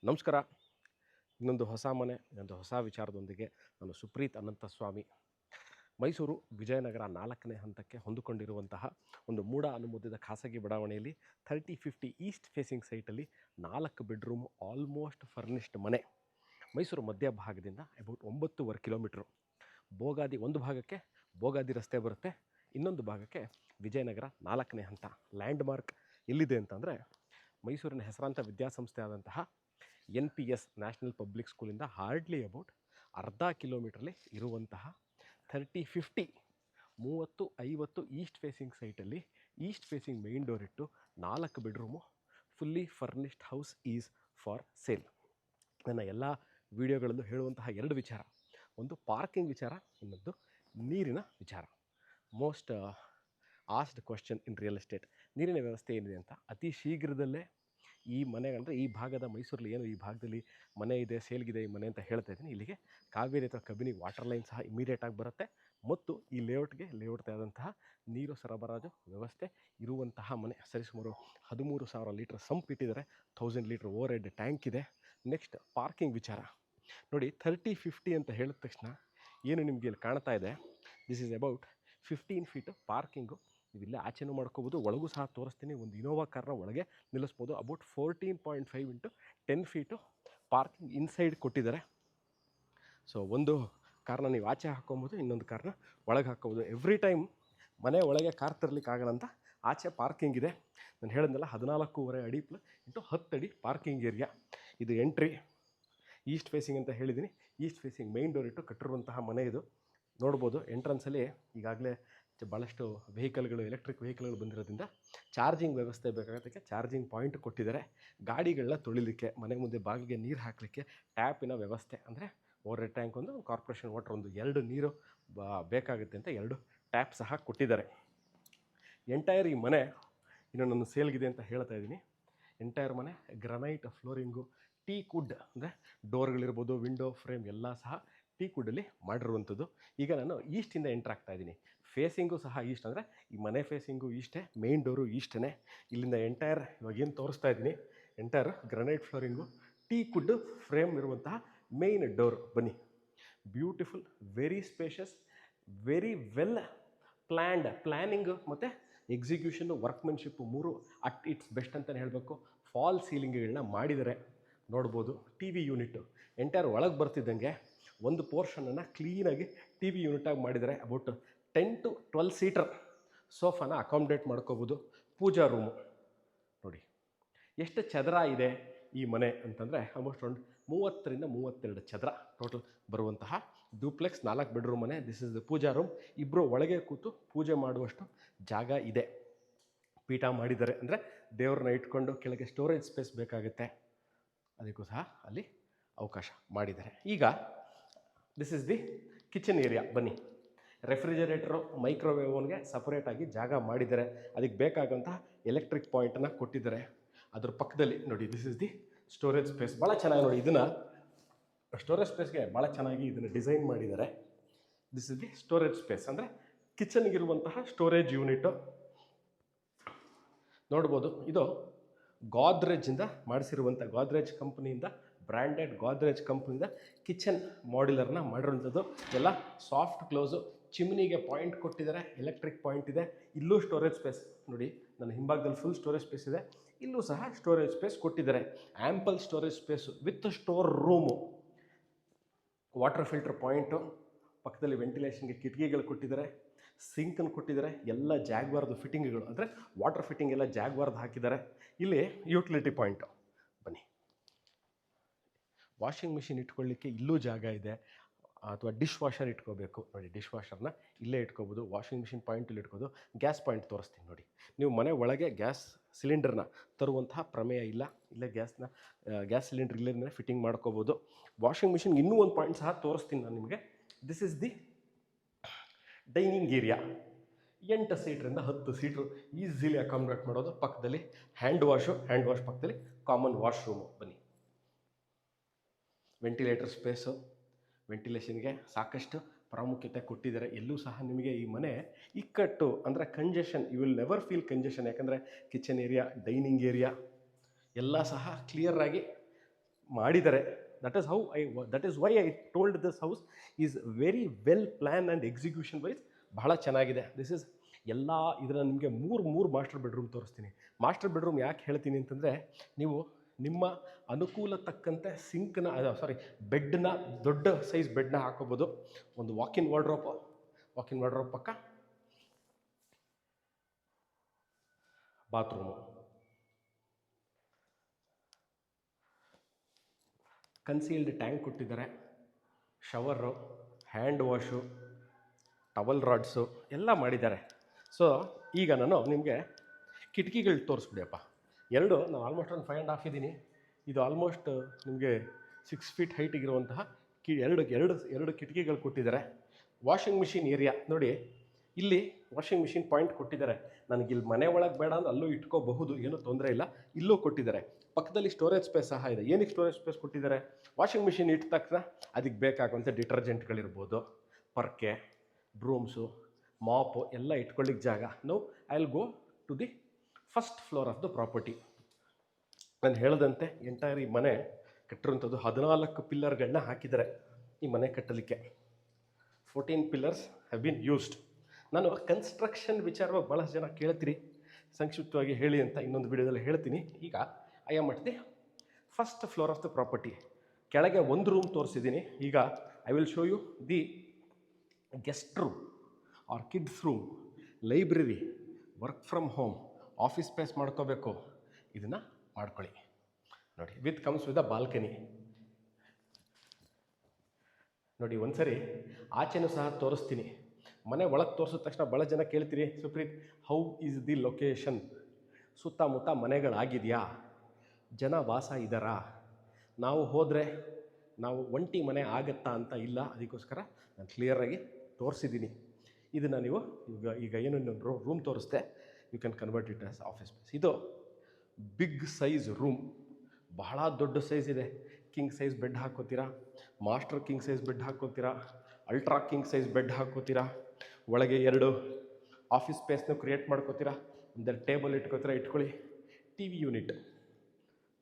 ನಮಸ್ಕಾರ. ಇನ್ನೊಂದು ಹೊಸ ಮನೆ, ಇನ್ನೊಂದು ಹೊಸ ವಿಚಾರದೊಂದಿಗೆ ನಾನು ಸುಪ್ರೀತ್ ಅನಂತಸ್ವಾಮಿ. ಮೈಸೂರು ವಿಜಯನಗರ 4ನೇ ಹಂತಕ್ಕೆ ಹೊಂದಿಕೊಂಡಿರುವಂತಹ ಒಂದು ಮೂಡ ಅನುಮೋದಿತ ಖಾಸಗಿ ಬಡಾವಣೆಯಲ್ಲಿ 3050 ಈಸ್ಟ್ ಫೇಸಿಂಗ್ ಸೈಟಲ್ಲಿ 4 ಬೆಡ್ರೂಮ್ ಆಲ್ಮೋಸ್ಟ್ ಫರ್ನಿಶ್ಡ್ ಮನೆ. ಮೈಸೂರು ಮಧ್ಯಭಾಗದಿಂದ ಅಬೌಟ್ 9.5 ಕಿಲೋಮೀಟ್ರು. ಬೋಗಾದಿ ಒಂದು ಭಾಗಕ್ಕೆ ಬೋಗಾದಿ ರಸ್ತೆ ಬರುತ್ತೆ, ಇನ್ನೊಂದು ಭಾಗಕ್ಕೆ ವಿಜಯನಗರ 4ನೇ ಹಂತ. ಲ್ಯಾಂಡ್ ಮಾರ್ಕ್ ಎಲ್ಲಿದೆ ಅಂತಂದರೆ ಮೈಸೂರಿನ ಹೆಸರಾಂತ ವಿದ್ಯಾಸಂಸ್ಥೆ ಆದಂತಹ NPS ನ್ಯಾಷನಲ್ ಪಬ್ಲಿಕ್ ಸ್ಕೂಲಿಂದ ಹಾರ್ಡ್ಲಿ ಅಬೌಟ್ ಅರ್ಧ ಕಿಲೋಮೀಟ್ರಲ್ಲಿ ಇರುವಂತಹ 3050 30-50 ಈಸ್ಟ್ ಫೇಸಿಂಗ್ ಸೈಟಲ್ಲಿ ಈಸ್ಟ್ ಫೇಸಿಂಗ್ ಮೇನ್ ಡೋರ್ ಇಟ್ಟು 4 bedroom fully furnished house is for sale. ನನ್ನ ಎಲ್ಲ ವಿಡಿಯೋಗಳಲ್ಲೂ ಹೇಳುವಂತಹ 2 ವಿಚಾರ, ಒಂದು ಪಾರ್ಕಿಂಗ್ ವಿಚಾರ, ಇನ್ನೊಂದು ನೀರಿನ ವಿಚಾರ. Most asked question in real estate, ನೀರಿನ ವ್ಯವಸ್ಥೆ ಏನಿದೆ ಅಂತ. ಅತಿ ಶೀಘ್ರದಲ್ಲೇ ಈ ಮನೆ ಅಂದರೆ ಈ ಭಾಗದ ಮೈಸೂರಲ್ಲಿ ಏನು ಈ ಭಾಗದಲ್ಲಿ ಮನೆ ಇದೆ, ಸೇಲ್ಗಿದೆ ಈ ಮನೆ ಅಂತ ಹೇಳ್ತಾ ಇದ್ದೀನಿ, ಇಲ್ಲಿಗೆ ಕಾವೇರಿ ಅಥವಾ ಕಬಿನಿ ವಾಟರ್ ಲೈನ್ ಸಹ ಇಮಿಡಿಯೇಟಾಗಿ ಬರುತ್ತೆ ಮತ್ತು ಈ ಲೇಔಟ್ಗೆ ಆದಂತಹ ನೀರು ಸರಬರಾಜು ವ್ಯವಸ್ಥೆ ಇರುವಂತಹ ಮನೆ. ಸರಿಸುಮಾರು 13,000 ಲೀಟರ್ ಸಂಪ್ ಇಟ್ಟಿದ್ದಾರೆ, 1000 ಲೀಟರ್ ಓವರ್ ಹೆಡ್ ಟ್ಯಾಂಕ್ ಇದೆ. ನೆಕ್ಸ್ಟ್ ಪಾರ್ಕಿಂಗ್ ವಿಚಾರ ನೋಡಿ. 3050 ಅಂತ ಹೇಳಿದ ತಕ್ಷಣ ಏನು ನಿಮಗೆ ಇಲ್ಲಿ ಕಾಣ್ತಾ ಇದೆ, this is about 15 feet parking. ನೀವು ಇಲ್ಲೇ ಆಚೆನೂ ಮಾಡ್ಕೋಬೋದು, ಒಳಗೂ ಸಹ ತೋರಿಸ್ತೀನಿ. ಒಂದು ಇನೋವಾ ಕಾರ್ನ ಒಳಗೆ ನಿಲ್ಲಿಸ್ಬೋದು. About 14.5 into 10 feet parking inside ಕೊಟ್ಟಿದ್ದಾರೆ. ಸೊ ಒಂದು ಕಾರ್ನ ನೀವು ಆಚೆ ಹಾಕ್ಕೊಬೋದು, ಇನ್ನೊಂದು ಕಾರ್ನ ಒಳಗೆ ಹಾಕ್ಕೋಬೋದು. ಎವ್ರಿ ಟೈಮ್ ಮನೆ ಒಳಗೆ ಕಾರ್ ತರಲಿಕ್ಕಾಗಲ್ಲ ಅಂತ ಆಚೆ ಪಾರ್ಕಿಂಗ್ ಇದೆ. ನಾನು ಹೇಳಿದ್ನಲ್ಲ 14.5 ಅಡಿ ಇಂಟು 10 ಅಡಿ ಪಾರ್ಕಿಂಗ್ ಏರಿಯಾ. ಇದು ಎಂಟ್ರಿ. ಈಸ್ಟ್ ಫೇಸಿಂಗ್ ಅಂತ ಹೇಳಿದ್ದೀನಿ, ಈಸ್ಟ್ ಫೇಸಿಂಗ್ ಮೇನ್ ಡೋರ್ ಇಟ್ಟು ಕಟ್ಟಿರುವಂತಹ ಮನೆ ಇದು. ನೋಡ್ಬೋದು ಎಂಟ್ರೆನ್ಸಲ್ಲಿ ಈಗಾಗಲೇ ಭಾಳಷ್ಟು ವೆಹಿಕಲ್ಗಳು, ಎಲೆಕ್ಟ್ರಿಕ್ ವೆಹಿಕಲ್ಗಳು ಬಂದಿರೋದ್ರಿಂದ ಚಾರ್ಜಿಂಗ್ ವ್ಯವಸ್ಥೆ ಬೇಕಾಗೋದಕ್ಕೆ ಚಾರ್ಜಿಂಗ್ ಪಾಯಿಂಟ್ ಕೊಟ್ಟಿದ್ದಾರೆ. ಗಾಡಿಗಳನ್ನ ತೊಳಿಲಿಕ್ಕೆ, ಮನೆ ಮುಂದೆ ಬಾಗಿಲಿಗೆ ನೀರು ಹಾಕಲಿಕ್ಕೆ ಟ್ಯಾಪಿನ ವ್ಯವಸ್ಥೆ, ಅಂದರೆ ಓವರ್ ಹೆಡ್ ಟ್ಯಾಂಕ್ ಒಂದು, ಕಾರ್ಪೊರೇಷನ್ ವಾಟರ್ ಒಂದು, 2 ನೀರು ಬೇಕಾಗುತ್ತೆ ಅಂತ 2 ಟ್ಯಾಪ್ ಸಹ ಕೊಟ್ಟಿದ್ದಾರೆ. ಎಂಟೈರ್ ಈ ಮನೆ ಇನ್ನು ನನ್ನ ಸೇಲ್ಗಿದೆ ಅಂತ ಹೇಳ್ತಾ ಇದ್ದೀನಿ. ಎಂಟೈರ್ ಮನೆ ಗ್ರನೈಟ್ ಫ್ಲೋರಿಂಗು, ಟೀಕ್ ವುಡ್ ಅಂದರೆ ಡೋರ್ಗಳಿರ್ಬೋದು, ವಿಂಡೋ ಫ್ರೇಮ್ ಎಲ್ಲ ಸಹ ಟೀಕ್ ವುಡ್ಡಲ್ಲಿ ಮಾಡಿರುವಂಥದ್ದು. ಈಗ ನಾನು ಈಸ್ಟಿಂದ ಎಂಟ್ರ್ ಆಗ್ತಾ ಇದ್ದೀನಿ. ಫೇಸಿಂಗು ಸಹ ಈಸ್ಟ್, ಅಂದರೆ ಈ ಮನೆ ಫೇಸಿಂಗು ಈಸ್ಟೇ, ಮೇನ್ ಡೋರು ಈಸ್ಟೇ. ಇಲ್ಲಿಂದ ಎಂಟೈರ್ ಇವಾಗ ಏನು ತೋರಿಸ್ತಾ ಇದ್ದೀನಿ, entire granite flooring, teak wood frame ಇರುವಂತಹ ಮೇನ್ ಡೋರು. ಬನ್ನಿ, beautiful, very spacious, very well planning ಮತ್ತು execution, workmanship 3 at its best ಅಂತಲೇ ಹೇಳಬೇಕು. ಫಾಲ್ ಸೀಲಿಂಗ್ಗಳನ್ನ ಮಾಡಿದ್ದಾರೆ, ನೋಡ್ಬೋದು. TV ಯೂನಿಟ್ಟು ಎಂಟೈರ್ ಒಳಗೆ ಬರ್ತಿದ್ದಂಗೆ ಒಂದು ಪೋರ್ಷನನ್ನು ಕ್ಲೀನಾಗಿ TV ಯೂನಿಟಾಗಿ ಮಾಡಿದ್ದಾರೆ. ಅಬೌಟ್ 10 to 12 ಸೀಟರ್ ಸೋಫಾನ ಅಕಾಮಿಡೇಟ್ ಮಾಡ್ಕೋಬೋದು. ಪೂಜಾ ರೂಮು ನೋಡಿ ಎಷ್ಟು ಚದರ ಇದೆ ಈ ಮನೆ ಅಂತಂದರೆ ಆಲ್ಮೋಸ್ಟ್ ಒಂದು 30ರಿಂದ 32 ಚದರ ಟೋಟಲ್ ಬರುವಂತಹ ಡ್ಯೂಪ್ಲೆಕ್ಸ್ 4 ಬೆಡ್ರೂಮ್ ಮನೆ. This is the puja room. ಇಬ್ಬರು ಒಳಗೆ ಕೂತು ಪೂಜೆ ಮಾಡುವಷ್ಟು ಜಾಗ ಇದೆ. ಪೀಠ ಮಾಡಿದ್ದಾರೆ, ಅಂದರೆ ದೇವ್ರನ್ನ ಇಟ್ಕೊಂಡು ಕೆಳಗೆ ಸ್ಟೋರೇಜ್ ಸ್ಪೇಸ್ ಬೇಕಾಗುತ್ತೆ, ಅದಕ್ಕೂ ಸಹ ಅಲ್ಲಿ ಅವಕಾಶ ಮಾಡಿದ್ದಾರೆ. ಈಗ this is the kitchen area. ಬನ್ನಿ, ರೆಫ್ರಿಜರೇಟರು, ಮೈಕ್ರೋವೇವ್ ಓವನ್ಗೆ ಸಪರೇಟಾಗಿ ಜಾಗ ಮಾಡಿದ್ದಾರೆ. ಅದಕ್ಕೆ ಬೇಕಾದಂತಹ ಎಲೆಕ್ಟ್ರಿಕ್ ಪಾಯಿಂಟನ್ನು ಕೊಟ್ಟಿದ್ದಾರೆ. ಅದ್ರ ಪಕ್ಕದಲ್ಲಿ ನೋಡಿ, this is the storage space. ಭಾಳ ಚೆನ್ನಾಗಿ ನೋಡಿ, ಇದನ್ನು ಸ್ಟೋರೇಜ್ ಸ್ಪೇಸ್ಗೆ ಭಾಳ ಚೆನ್ನಾಗಿ ಇದನ್ನು ಡಿಸೈನ್ ಮಾಡಿದ್ದಾರೆ. This is the storage space, ಅಂದರೆ ಕಿಚನ್ಗಿರುವಂತಹ ಸ್ಟೋರೇಜ್ ಯೂನಿಟು ನೋಡ್ಬೋದು. ಇದು ಗೋದ್ರೇಜಿಂದ ಮಾಡಿಸಿರುವಂಥ, ಗೋದ್ರೇಜ್ ಕಂಪ್ನಿಯಿಂದ, ಬ್ರ್ಯಾಂಡೆಡ್ ಗೋದ್ರೇಜ್ ಕಂಪ್ನಿಯಿಂದ ಕಿಚನ್ ಮಾಡ್ಯುಲರ್ನ ಮಾಡಿರುವಂಥದ್ದು. ಎಲ್ಲ ಸಾಫ್ಟ್ ಕ್ಲೋಸು, ಚಿಮ್ನಿಗೆ ಪಾಯಿಂಟ್ ಕೊಟ್ಟಿದ್ದಾರೆ, ಎಲೆಕ್ಟ್ರಿಕ್ ಪಾಯಿಂಟ್ ಇದೆ. ಇಲ್ಲೂ ಸ್ಟೋರೇಜ್ ಸ್ಪೇಸ್ ನೋಡಿ, ನನ್ನ ಹಿಂಭಾಗದಲ್ಲಿ ಫುಲ್ ಸ್ಟೋರೇಜ್ ಸ್ಪೇಸ್ ಇದೆ, ಇಲ್ಲೂ ಸಹ ಸ್ಟೋರೇಜ್ ಸ್ಪೇಸ್ ಕೊಟ್ಟಿದ್ದಾರೆ. Ample storage space with store room, water filter point, ಪಕ್ಕದಲ್ಲಿ ವೆಂಟಿಲೇಷನ್ಗೆ ಕಿಟಕಿಗಳು ಕೊಟ್ಟಿದ್ದಾರೆ, ಸಿಂಕನ್ನು ಕೊಟ್ಟಿದ್ದಾರೆ. ಎಲ್ಲ ಜಾಗ್ವಾರ್ದು ಫಿಟ್ಟಿಂಗ್ಗಳು, ಅಂದರೆ ವಾಟರ್ ಫಿಟ್ಟಿಂಗ್ ಎಲ್ಲ ಜಾಗ್ವಾರ್ದು ಹಾಕಿದ್ದಾರೆ. ಇಲ್ಲಿ ಯುಟಿಲಿಟಿ ಪಾಯಿಂಟು. ಬನ್ನಿ, ವಾಷಿಂಗ್ ಮಿಷಿನ್ ಇಟ್ಕೊಳ್ಳಿಕ್ಕೆ ಇಲ್ಲೂ ಜಾಗ ಇದೆ, ಅಥವಾ ಡಿಶ್ ವಾಷರ್ ಇಟ್ಕೋಬೇಕು ನೋಡಿ, ಡಿಶ್ ವಾಷರ್ನ ಇಲ್ಲೇ ಇಟ್ಕೋಬೋದು. ವಾಷಿಂಗ್ ಮಿಷಿನ್ ಪಾಯಿಂಟಲ್ಲಿ ಇಟ್ಕೋದು. ಗ್ಯಾಸ್ ಪಾಯಿಂಟ್ ತೋರಿಸ್ತೀನಿ ನೋಡಿ. ನೀವು ಮನೆ ಒಳಗೆ ಗ್ಯಾಸ್ ಸಿಲಿಂಡರ್ನ ತರುವಂತಹ ಪ್ರಮೇಯ ಇಲ್ಲ, ಇಲ್ಲೇ ಗ್ಯಾಸ್ ಸಿಲಿಂಡರ್ ಇಲ್ಲೇ ಫಿಟ್ಟಿಂಗ್ ಮಾಡ್ಕೋಬೋದು. ವಾಷಿಂಗ್ ಮಿಷಿನ್ ಇನ್ನೂ ಒಂದು ಪಾಯಿಂಟ್ ಸಹ ತೋರಿಸ್ತೀನಿ ನಾನು ನಿಮಗೆ. This is the dining area. 8 ಸೀಟ್ರಿಂದ 10 seater easily accommodate ಮಾಡೋದು. ಪಕ್ಕದಲ್ಲಿ ಹ್ಯಾಂಡ್ ವಾಶ್ ಪಕ್ಕದಲ್ಲಿ ಕಾಮನ್ ವಾಶ್ರೂಮು. ಬನ್ನಿ, ವೆಂಟಿಲೇಟರ್ ಸ್ಪೇಸು, ವೆಂಟಿಲೇಷನ್ಗೆ ಸಾಕಷ್ಟು ಪ್ರಾಮುಖ್ಯತೆ ಕೊಟ್ಟಿದ್ದಾರೆ. ಎಲ್ಲೂ ಸಹ ನಿಮಗೆ ಈ ಮನೆ ಇಕ್ಕಟ್ಟು, ಅಂದರೆ congestion, you will never feel congestion. ಯಾಕಂದರೆ ಕಿಚನ್ ಏರಿಯಾ, ಡೈನಿಂಗ್ ಏರಿಯಾ ಎಲ್ಲ ಸಹ ಕ್ಲಿಯರಾಗಿ ಮಾಡಿದ್ದಾರೆ. That is why I told this house is very well plan and execution wise ಬಹಳ ಚೆನ್ನಾಗಿದೆ. ದಿಸ್ ಇಸ್ ಎಲ್ಲ ಇದನ್ನು ನಿಮಗೆ ಮೂರು ಮಾಸ್ಟರ್ ಬೆಡ್ರೂಮ್ ತೋರಿಸ್ತೀನಿ. ಮಾಸ್ಟರ್ ಬೆಡ್ರೂಮ್ ಯಾಕೆ ಹೇಳ್ತೀನಿ ಅಂತಂದರೆ, ನೀವು ನಿಮ್ಮ ಅನುಕೂಲ ತಕ್ಕಂತೆ ಬೆಡ್ನ ದೊಡ್ಡ ಸೈಜ್ ಬೆಡ್ನ ಹಾಕೋಬೋದು. ಒಂದು ವಾಕಿನ್ ವಾರ್ಡ್ರೋಬ್ ಪಕ್ಕ ಬಾತ್ರೂಮು, ಕನ್ಸೀಲ್ಡ್ ಟ್ಯಾಂಕ್ ಕೊಟ್ಟಿದ್ದಾರೆ, ಶವರು, ಹ್ಯಾಂಡ್ ವಾಶು, ಟವಲ್ ರಾಡ್ಸು ಎಲ್ಲ ಮಾಡಿದ್ದಾರೆ. ಸೊ ಈಗ ನಾನು ನಿಮಗೆ ಕಿಟಕಿಗಳು ತೋರಿಸ್ಬಿಡಿಯಪ್ಪ. ನಾನು ಆಲ್ಮೋಸ್ಟ್ ಒಂದು 5.5 ಇದ್ದೀನಿ. ಇದು ಆಲ್ಮೋಸ್ಟ್ ನಿಮಗೆ 6 ಫೀಟ್ ಹೈಟಿಗಿರುವಂತಹ ಎರಡು ಕಿಟಕಿಗಳು ಕೊಟ್ಟಿದ್ದಾರೆ. ವಾಷಿಂಗ್ ಮಿಷಿನ್ ಏರಿಯಾ ನೋಡಿ, ಇಲ್ಲಿ ವಾಷಿಂಗ್ ಮಿಷಿನ್ ಪಾಯಿಂಟ್ ಕೊಟ್ಟಿದ್ದಾರೆ. ನನಗಿಲ್ಲಿ ಮನೆ ಒಳಗೆ ಬೇಡ ಅಂದ್ರೆ ಅಲ್ಲೂ ಇಟ್ಕೋಬಹುದು, ಏನೂ ತೊಂದರೆ ಇಲ್ಲ. ಇಲ್ಲೂ ಕೊಟ್ಟಿದ್ದಾರೆ. ಪಕ್ಕದಲ್ಲಿ ಸ್ಟೋರೇಜ್ ಸ್ಪೇಸ್ ಸಹ ಇದೆ. ಏನಕ್ಕೆ ಸ್ಟೋರೇಜ್ ಸ್ಪೇಸ್ ಕೊಟ್ಟಿದ್ದಾರೆ? ವಾಷಿಂಗ್ ಮಿಷಿನ್ ಇಟ್ಟ ತಕ್ಷಣ ಅದಕ್ಕೆ ಬೇಕಾಗುವಂಥ ಡಿಟರ್ಜೆಂಟ್ಗಳಿರ್ಬೋದು, ಪರ್ಕೆ, ಬ್ರೂಮ್ಸು, ಮಾಪು ಎಲ್ಲ ಇಟ್ಕೊಳ್ಳಿಕ್ಕೆ ಜಾಗ. I will go to the first floor of the property. ನಾನು ಹೇಳಿದಂತೆ ಎಂಟೈರ್ ಈ ಮನೆ ಕಟ್ಟಿರುವಂಥದ್ದು 14 ಪಿಲ್ಲರ್ಗಳನ್ನ ಹಾಕಿದ್ದಾರೆ ಈ ಮನೆ ಕಟ್ಟಲಿಕ್ಕೆ. 14 ಪಿಲ್ಲರ್ಸ್ ಹ್ಯಾವ್ ಬೀನ್ ಯೂಸ್ಡ್. ನಾನು ಕನ್ಸ್ಟ್ರಕ್ಷನ್ ವಿಚಾರವಾಗಿ ಭಾಳಷ್ಟು ಜನ ಕೇಳ್ತೀರಿ, ಸಂಕ್ಷಿಪ್ತವಾಗಿ ಹೇಳಿ ಅಂತ ಇನ್ನೊಂದು ವಿಡಿಯೋದಲ್ಲಿ ಹೇಳ್ತೀನಿ. ಈಗ I am at the first floor of the property. ಕೆಳಗೆ ಒಂದು ರೂಮ್ ತೋರಿಸಿದ್ದೀನಿ. ಈಗ I will show you the guest room or kids room, library, work from home, office space ಮಾಡ್ಕೋಬೇಕು, ಇದನ್ನು ಮಾಡ್ಕೊಳ್ಳಿ. ನೋಡಿ, ಕಮ್ಸ್ ವಿತ್ ಅ ಬಾಲ್ಕನಿ. ನೋಡಿ, ಒಂದ್ಸರಿ ಆಚೆನೂ ಸಹ ತೋರಿಸ್ತೀನಿ. ಮನೆ ಒಳಗೆ ತೋರಿಸಿದ ತಕ್ಷಣ ಭಾಳ ಜನ ಕೇಳ್ತೀರಿ, Supreeth how is the location? ಸುತ್ತಮುತ್ತ ಮನೆಗಳಾಗಿದೆಯಾ? ಜನ ವಾಸ ಇದ್ದಾರಾ? ನಾವು ಹೋದರೆ ನಾವು ಒಂಟಿ ಮನೆ ಆಗತ್ತಾ ಅಂತ ಇಲ್ಲ. ಅದಕ್ಕೋಸ್ಕರ ನಾನು ಕ್ಲಿಯರಾಗಿ ತೋರಿಸಿದ್ದೀನಿ. ಇದನ್ನು ನೀವು ಈಗ ಏನು ರೂಮ್ ತೋರಿಸ್ದೆ, you can convert it as office space. ಇದು ಬಿಗ್ ಸೈಜ್ ರೂಮ್, ಬಹಳ ದೊಡ್ಡ ಸೈಜ್ ಇದೆ. ಕಿಂಗ್ ಸೈಜ್ ಬೆಡ್ ಹಾಕೋತೀರಾ, ಮಾಸ್ಟರ್ ಕಿಂಗ್ ಸೈಜ್ ಬೆಡ್ ಹಾಕೋತೀರಾ, ಅಲ್ಟ್ರಾ ಕಿಂಗ್ ಸೈಜ್ ಬೆಡ್ ಹಾಕೋತೀರಾ, ಒಳಗೆ 2 ಆಫೀಸ್ ಸ್ಪೇಸ್ನ ಕ್ರಿಯೇಟ್ ಮಾಡ್ಕೋತೀರಾ, ಒಂದು ಟೇಬಲ್ ಇಟ್ಕೊಳ್ಳಿ. ಟಿ ವಿ ಯೂನಿಟ್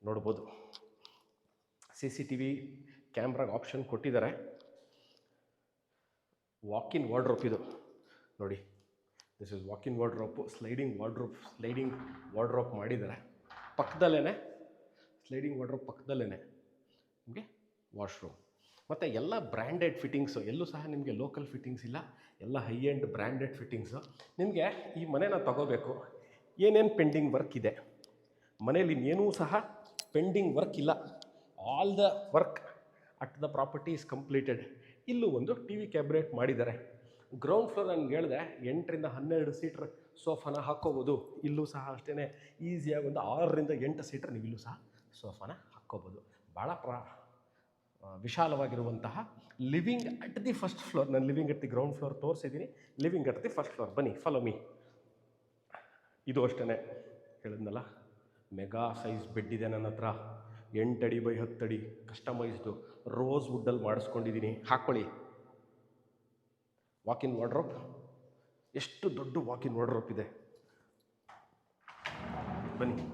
ನೋಡ್ಬೋದು. CCTV ಕ್ಯಾಮ್ರಾಗೆ ಆಪ್ಷನ್ ಕೊಟ್ಟಿದ್ದಾರೆ. ವಾಕಿನ್ ವಾರ್ಡ್ರೋಬ್ ಇದು ನೋಡಿ, this is walk in wardrobe. Sliding wardrobe ಮಾಡಿದ್ದಾರೆ. ಸ್ಲೈಡಿಂಗ್ ವಾರ್ಡ್ರೋಬ್ ಪಕ್ಕದಲ್ಲೇ ನಿಮಗೆ ವಾಶ್ರೂಮ್. ಮತ್ತು ಎಲ್ಲ ಬ್ರ್ಯಾಂಡೆಡ್ ಫಿಟ್ಟಿಂಗ್ಸು, ಎಲ್ಲೂ ಸಹ ನಿಮಗೆ ಲೋಕಲ್ ಫಿಟ್ಟಿಂಗ್ಸ್ ಇಲ್ಲ, ಎಲ್ಲ ಹೈ ಎಂಡ್ ಬ್ರ್ಯಾಂಡೆಡ್ ಫಿಟ್ಟಿಂಗ್ಸು. ನಿಮಗೆ ಈ ಮನೆನ ತಗೋಬೇಕು, ಏನೇನು ಪೆಂಡಿಂಗ್ ವರ್ಕ್ ಇದೆ ಮನೇಲಿ, ಇನ್ನೇನೂ ಸಹ ಪೆಂಡಿಂಗ್ ವರ್ಕ್ ಇಲ್ಲ. All the work at the property is completed. ಇಲ್ಲೂ ಒಂದು TV ಕ್ಯಾಬಿನೆಟ್ ಮಾಡಿದ್ದಾರೆ. ಗ್ರೌಂಡ್ ಫ್ಲೋರ್ ನಾನು ಹೇಳಿದೆ 8 ರಿಂದ 12 ಸೀಟ್ರ್ ಸೋಫಾನ ಹಾಕ್ಕೋಬೋದು. ಇಲ್ಲೂ ಸಹ ಅಷ್ಟೇ ಈಸಿಯಾಗಿ ಒಂದು 6 ರಿಂದ 8 ಸೀಟ್ರ್ ನೀವು ಇಲ್ಲೂ ಸಹ ಸೋಫಾನ ಹಾಕ್ಕೋಬೋದು. ಭಾಳ ವಿಶಾಲವಾಗಿರುವಂತಹ living at the first floor. ನಾನು living at the ground floor ತೋರಿಸಿದ್ದೀನಿ, living at the first floor. ಬನ್ನಿ, ಫಾಲೋ ಮೀ. ಇದು ಅಷ್ಟೇ ಹೇಳಿದ್ನಲ್ಲ, ಮೆಗಾ ಸೈಜ್ ಬೆಡ್ ಇದೆ ನನ್ನ ಹತ್ರ. 8 ಅಡಿ ಬೈ 10 ಅಡಿ ಕಸ್ಟಮೈಸ್ಡು ರೋಸ್ ವುಡ್ಡಲ್ಲಿ ಮಾಡಿಸ್ಕೊಂಡಿದ್ದೀನಿ. ಹಾಕ್ಕೊಳ್ಳಿ. ವಾಕಿನ್ ವಾರ್ಡ್ರೋಬ್, ಎಷ್ಟು ದೊಡ್ಡ ವಾಕಿನ್ ವಾರ್ಡ್ರೋಬ್ ಇದೆ ಬನ್ನಿ,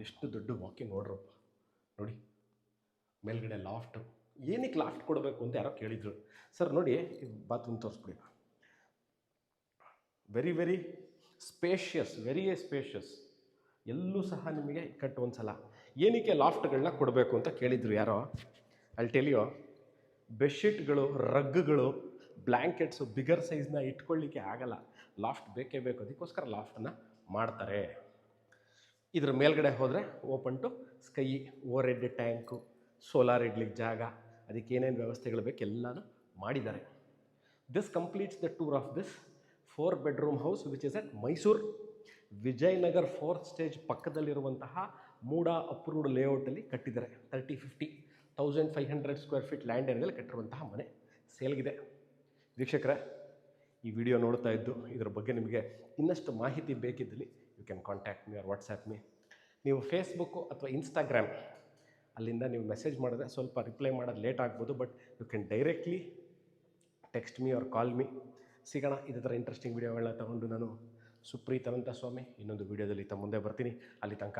ಎಷ್ಟು ದೊಡ್ಡ ವಾಕಿನ್ ವಾರ್ಡ್ರೋಬ್ ನೋಡಿ. ಮೇಲ್ಗಡೆ ಲಾಫ್ಟು. ಏನಕ್ಕೆ ಲಾಫ್ಟ್ ಕೊಡಬೇಕು ಅಂತ ಯಾರೋ ಕೇಳಿದರು. ಸರ್ ನೋಡಿ, ಬಾತ್ರೂಮ್ ತೋರಿಸ್ಬಿಡಿ. Very spacious. ಎಲ್ಲೂ ಸಹ ನಿಮಗೆ ಒಂದ್ಸಲ ಏನಕ್ಕೆ ಲಾಫ್ಟ್ಗಳನ್ನ ಕೊಡಬೇಕು ಅಂತ ಕೇಳಿದ್ರು ಯಾರೋ. ಅಲ್ಲಿ ಟೆಲ್ ಯು, ಬೆಡ್ಶೀಟ್ಗಳು, ರಗ್ಗಳು, ಬ್ಲ್ಯಾಂಕೆಟ್ಸು ಬಿಗರ್ ಸೈಜ್ನ ಇಟ್ಕೊಳ್ಳಿಕ್ಕೆ ಆಗಲ್ಲ, ಲಾಫ್ಟ್ ಬೇಕೇ ಬೇಕು. ಅದಕ್ಕೋಸ್ಕರ ಲಾಫ್ಟನ್ನು ಮಾಡ್ತಾರೆ. ಇದ್ರ ಮೇಲ್ಗಡೆ ಹೋದರೆ open to sky, overhead tank, solar ಇಡ್ಲಿಕ್ಕೆ ಜಾಗ, ಅದಕ್ಕೆ ಏನೇನು ವ್ಯವಸ್ಥೆಗಳು ಬೇಕು ಎಲ್ಲನೂ ಮಾಡಿದ್ದಾರೆ. This completes the tour of this 4 bedroom house which is at Mysuru Vijayanagar 4th stage ಪಕ್ಕದಲ್ಲಿರುವಂತಹ ಮೂಡಾ ಅಪ್ರೂವ್ಡ್ ಲೇಔಟಲ್ಲಿ ಕಟ್ಟಿದ್ದಾರೆ. 1500 ಸ್ಕ್ವೇರ್ ಫೀಟ್ ಲ್ಯಾಂಡ್ ಏರಿಯಾದಲ್ಲಿ ಕಟ್ಟಿರುವಂತಹ ಮನೆ ಸೇಲ್ಗಿದೆ. ವೀಕ್ಷಕರೇ, ಈ ವಿಡಿಯೋ ನೋಡ್ತಾ ಇದ್ದು ಇದರ ಬಗ್ಗೆ ನಿಮಗೆ ಇನ್ನಷ್ಟು ಮಾಹಿತಿ ಬೇಕಿದ್ದಲ್ಲಿ you can contact me or WhatsApp me. ನೀವು ಫೇಸ್ಬುಕ್ಕು ಅಥವಾ ಇನ್ಸ್ಟಾಗ್ರಾಮ್ ಅಲ್ಲಿಂದ ನೀವು ಮೆಸೇಜ್ ಮಾಡಿದ್ರೆ ಸ್ವಲ್ಪ ರಿಪ್ಲೈ ಮಾಡೋದು ಲೇಟ್ ಆಗ್ಬೋದು, but you can directly text me or call me. ಸಿಗೋಣ ಇದೇ ಥರ ಇಂಟ್ರೆಸ್ಟಿಂಗ್ ವಿಡಿಯೋಗಳನ್ನ ತಗೊಂಡು. ನಾನು ಸುಪ್ರೀತ್ ಅನಂತ ಸ್ವಾಮಿ ಇನ್ನೊಂದು ವಿಡಿಯೋದಲ್ಲಿ ತಮ್ಮ ಮುಂದೆ ಬರ್ತೀನಿ. ಅಲ್ಲಿ ತನಕ